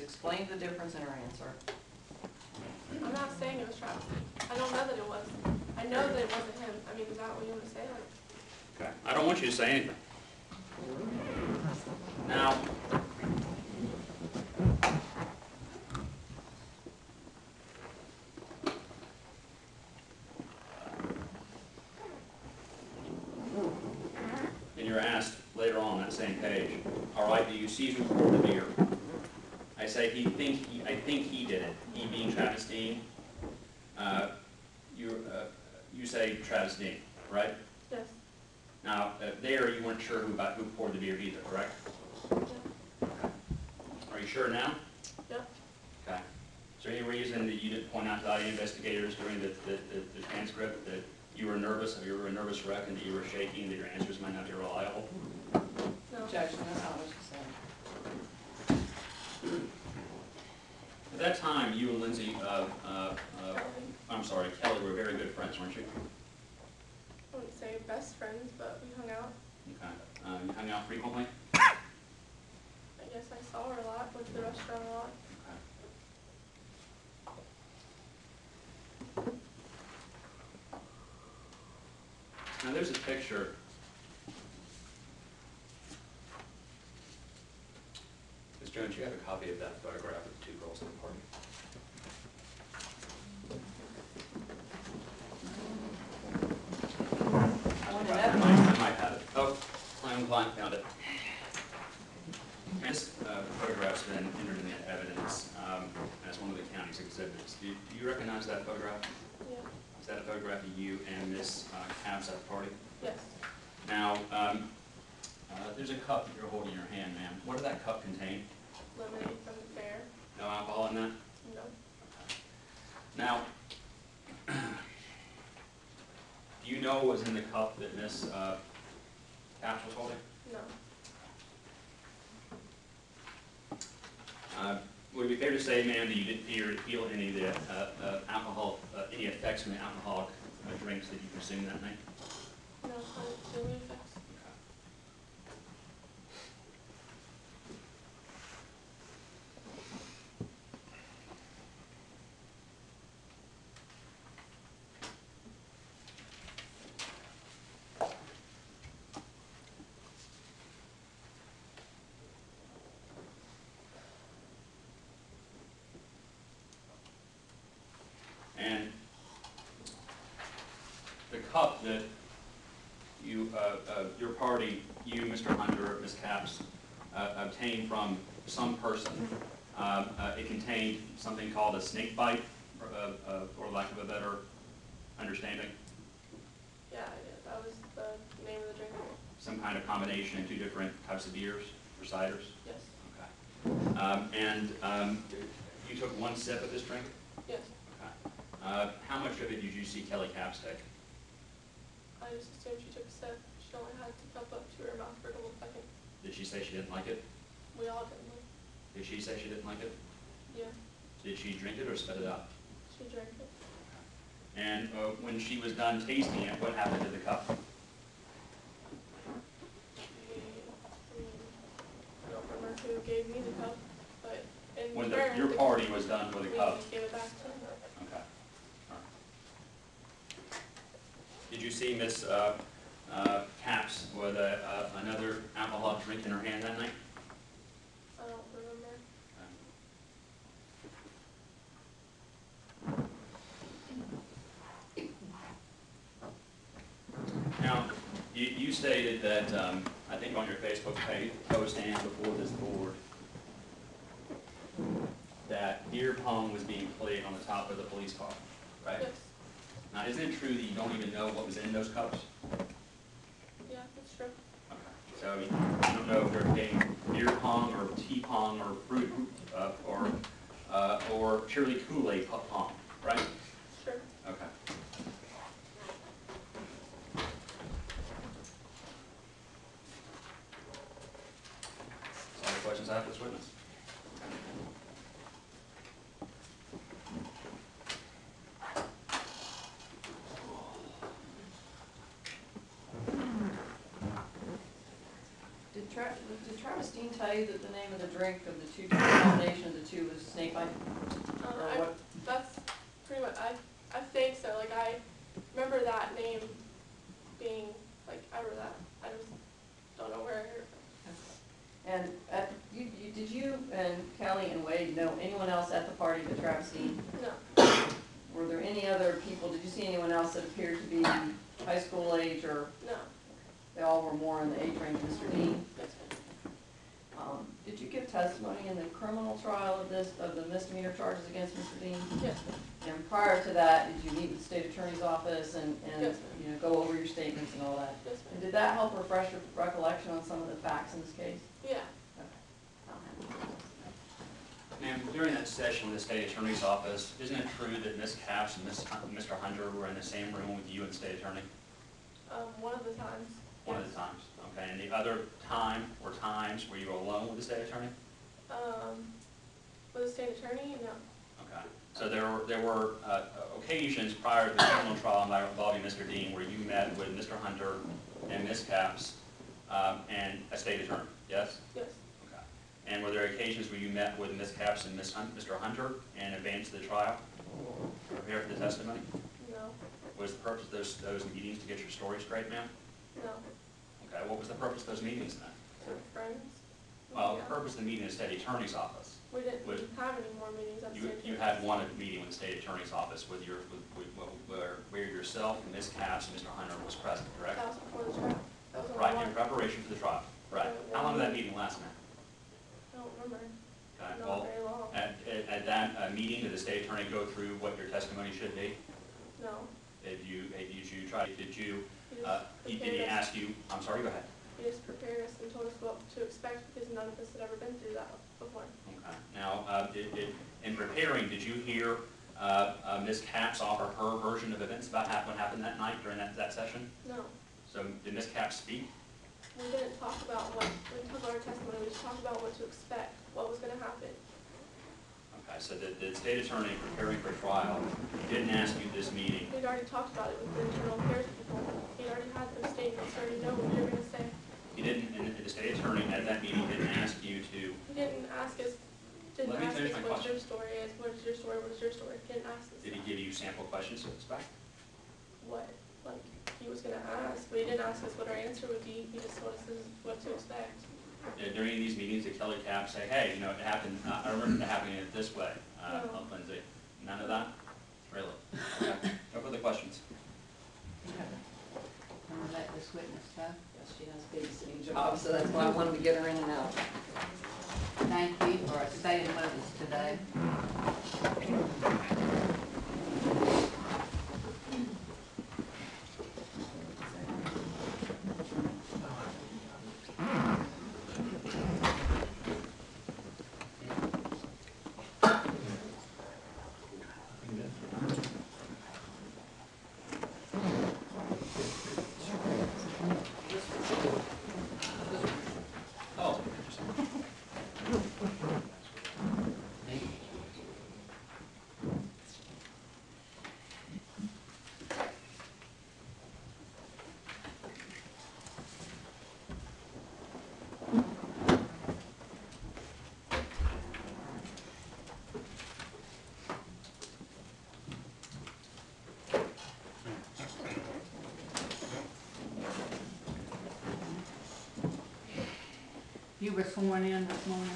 explained the difference in her answer. I'm not saying it was Travis. I don't know that it was. I know that it wasn't him. I mean, is that what you want to say? Like, Okay. I don't want you to say anything. Now, and you're asked later on that same page, all right, do you see who poured the beer? I say I think he did it. He being Travis Deane. You say Travis Deane, right? yes. Now, there you weren't sure who poured the beer either, correct? Yeah. Are you sure now? Yep. Okay. Is there any reason that you didn't point out to the investigators during the transcript that you were nervous, or you were a nervous wreck, and that you were shaking, that your answers might not be reliable? No. Objection, that's not what she said. At that time, you and Lindsay, I'm sorry, Kelly, were very good friends, weren't you? I wouldn't say best friends, but we hung out. Okay. You hung out frequently? I guess I saw her a lot, went to the restaurant a lot. Okay. Now there's a picture. Ms. Jones, you have a copy of that photograph of the two girls at the party? I might have it. Oh, my own client found it. This photograph's been entered in the evidence as one of the county's exhibits. Do you recognize that photograph? Yeah. Is that a photograph of you and Miss Capps at the party? Yes. Now, there's a cup that you're holding in your hand, ma'am. What did that cup contain? Lemonade from the fair. No alcohol in that? No. Now, do you know what was in the cup that Miss Capps was holding? No. Would it be fair to say, ma'am, that you didn't feel any of the alcohol, any effects from the alcoholic drinks that you consumed that night? No, I didn't feel any effects. And the cup that you, your party, you, Mr. Hunter, Ms. Capps, obtained from some person, it contained something called a snake bite, for lack of a better understanding. Yeah, I did. That was the name of the drink. Some kind of combination of two different types of beers or ciders. Yes. Okay. You took one sip of this drink? Yes. How much of it did you see Kelly Capps take? I just assumed she took a sip. She only had the cup up to her mouth for a couple seconds. Did she say she didn't like it? We all didn't like. Did she say she didn't like it? Yeah. Did she drink it or spit it out? She drank it. And when she was done tasting it, what happened to the cup? I don't remember who gave me the cup, but in When turn, your party was done with the cup? we gave it back to her. Okay. All right. Did you see Miss Capps with another alcoholic drink in her hand that night? I don't remember. Now, you stated that, I think on your Facebook page, post and before this board, that beer pong was being played on the top of the police car, right? Yes. Now, isn't it true that you don't even know what was in those cups? Yeah, that's true. Okay. So you don't know if they're playing beer pong or tea pong or fruit or purely Kool-Aid pong, right? Sure. Okay. All the questions I have for this witness? Did Travis Deane tell you that the name of the drink of the two, combination of the two testify? Or what? That's pretty much, I think so, like, I remember that name being, like, I remember that, I just don't know where I heard it And did you and Kelly and Wade know anyone else at the party but Travis Deane? from. No, Were there any other people, did you see anyone else that appeared to be high school age, or no, they all were more in the age range of Mr. Deane? that's fine. Did you give testimony in the criminal trial of the misdemeanor charges against Mr. Deane? Yes, And prior to that, did you meet with the state attorney's office and Yes, you know, go over your statements and all that? yes, And ma'am. did that help refresh your recollection on some of the facts in this case? Yeah, Ma'am, during that session with the state attorney's office, isn't it true that Ms. Capps and Mr. Hunter were in the same room with you and the state attorney? one of the times. One of the times, okay, and the other time or times were you alone with the state attorney? With the state attorney, no. Okay, so there were occasions prior to the criminal trial involving Mr. Deane where you met with Mr. Hunter and Ms. Capps and a state attorney, yes? Yes, Okay. And were there occasions where you met with Ms. Capps and Mr. Hunter in advance of the trial, to prepare for the testimony? no, Was the purpose of those meetings to get your story straight, ma'am? no. Okay, what was the purpose of those meetings then? So friends? Well, the Yeah. purpose of the meeting is the state attorney's office. We didn't was- have any more meetings at the state You attorney's. had one meeting with the state attorney's office with where yourself, Ms. Capps, and Mr. Hunter was present, correct? That was before the trial. That was only Right, one. in preparation for the trial, right. How long did that meeting last, ma'am? I don't remember. Okay, Not well, very long. at that meeting, did the state attorney go through what your testimony should be? No. Did you He just did he prepared us. ask you, I'm sorry, go ahead. He just prepared us and told us what to expect because none of us had ever been through that before. Okay. Now, in preparing, did you hear Ms. Capps offer her version of events about what happened that night during that session? No. So did Ms. Capps speak? We didn't talk about we didn't talk about our testimony. We just talked about what to expect, what was going to happen. Okay, so the state attorney preparing for trial didn't ask you this meeting. We'd already talked about it with the internal affairs people. He already had those statements, already know what you were going to say. He didn't, and the state attorney at that meeting didn't ask you to, He didn't ask us, Let me finish my what question. your story is, what is your story, what is your story. He didn't ask us did he that. give you sample questions to expect? What, like, he was going to ask, but he didn't ask us what our answer would be. He just told us this is what to expect. During these meetings, did Kelly Capps say, hey, you know, it happened, I remember it happening this way, No. Lindsay? None of that? Really? Okay. No further questions? I'm gonna let this witness go. Yes, she has a babysitting job, so that's why I wanted to get her in and out. Thank you for staying with us today. Oh, interesting. You were sworn in this morning.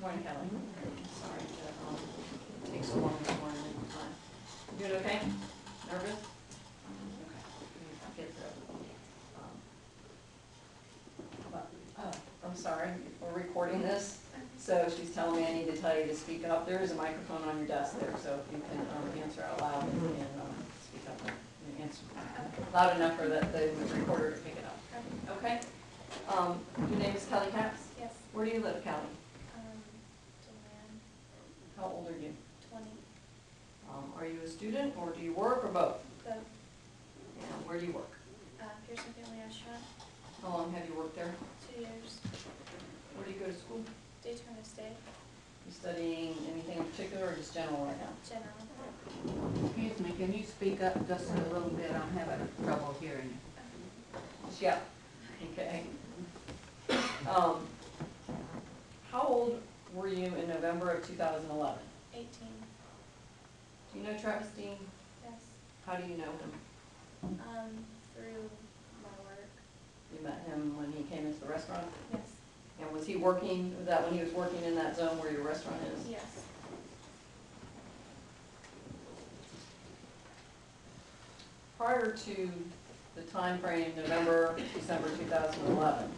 Morning, Kelly. Sorry to take so long this morning. You doing okay? Nervous? Okay. Get I'm sorry, we're recording this, so she's telling me I need to tell you to speak up. There is a microphone on your desk there, so if you can answer out loud and speak up and answer loud enough for the recorder to pick it up. Okay? Your name is Kelly Capps? Yes, Where do you live, Kelly? Deane, How old are you? 20, Are you a student or do you work or both? the And where do you work? Pearson Family Restaurant, How long have you worked there? 2 years, Where do you go to school? Daytona State, You studying anything in particular or just general right now? General. Excuse me, can you speak up just a little bit? I'm having trouble hearing you. Yeah, okay. How old were you in November of 2011? 18, Do you know Travis Deane? yes. How do you know him? Through my work, You met him when he came into the restaurant? yes, And was he working, was that when he was working in that zone where your restaurant is? yes. Prior to the time frame, November, December 2011,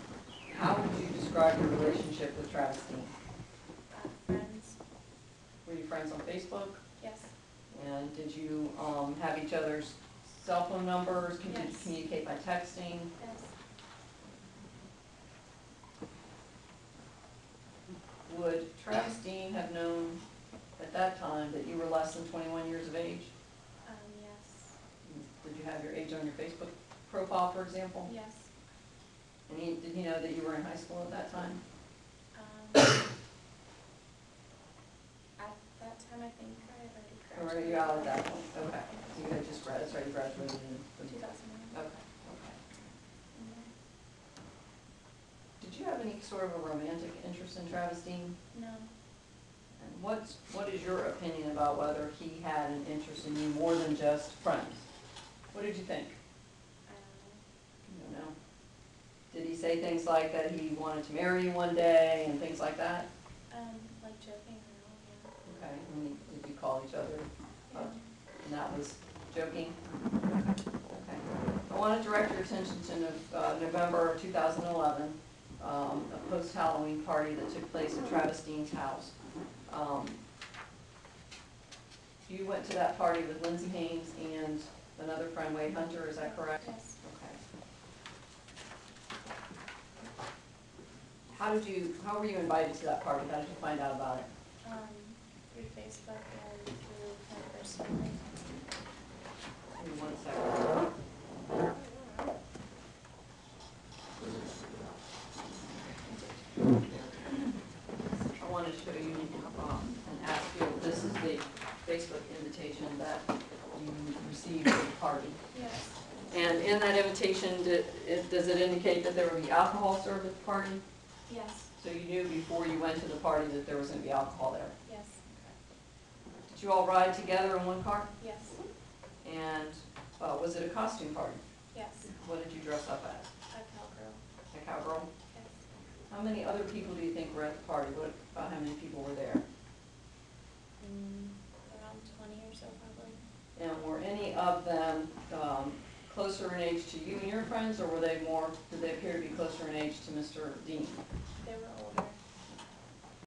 how would you describe your relationship with Travis Deane? Friends, Were you friends on Facebook? yes, And did you have each other's cell phone numbers? Can you Yes. communicate by texting? yes. Would Travis Deane have known at that time that you were less than 21 years of age? Yes, Did you have your age on your Facebook profile, for example? yes. And did he know that you were in high school at that time? At that time, I think I had already Or graduated. were you out at that point? Okay, so you had just you graduated in. 2009. Okay, okay. Mhm. Did you have any sort of a romantic interest in Travis Deane? No, And what is your opinion about whether he had an interest in you more than just friends? What did you think? I don't know. You don't know. Did he say things like that he wanted to marry you one day and things like that? Like joking around, Okay, and did you call each other? yeah. And that was joking? Okay. I want to direct your attention to November of 2011, a post-Halloween party that took place at Travis Deane's house. You went to that party with Lindsay Haynes and another friend, Wade Hunter, is that correct? Yes. Okay. How were you invited to that party? How did you find out about it? Through Facebook and through my personal life. Give me 1 second. I want to show you and ask you, this is the Facebook invitation that you received for the party. Yes, And in that invitation, does it indicate that there would be alcohol served at the party? yes, So you knew before you went to the party that there was going to be alcohol there? yes, Did you all ride together in one car? yes, And was it a costume party? yes. What did you dress up as? A cowgirl, A cowgirl? yes. How many other people do you think were at the party? About how many people were there? Around 20 or so probably. And were any of them closer in age to you and your friends, or were they more, did they appear to be closer in age to Mr. Deane?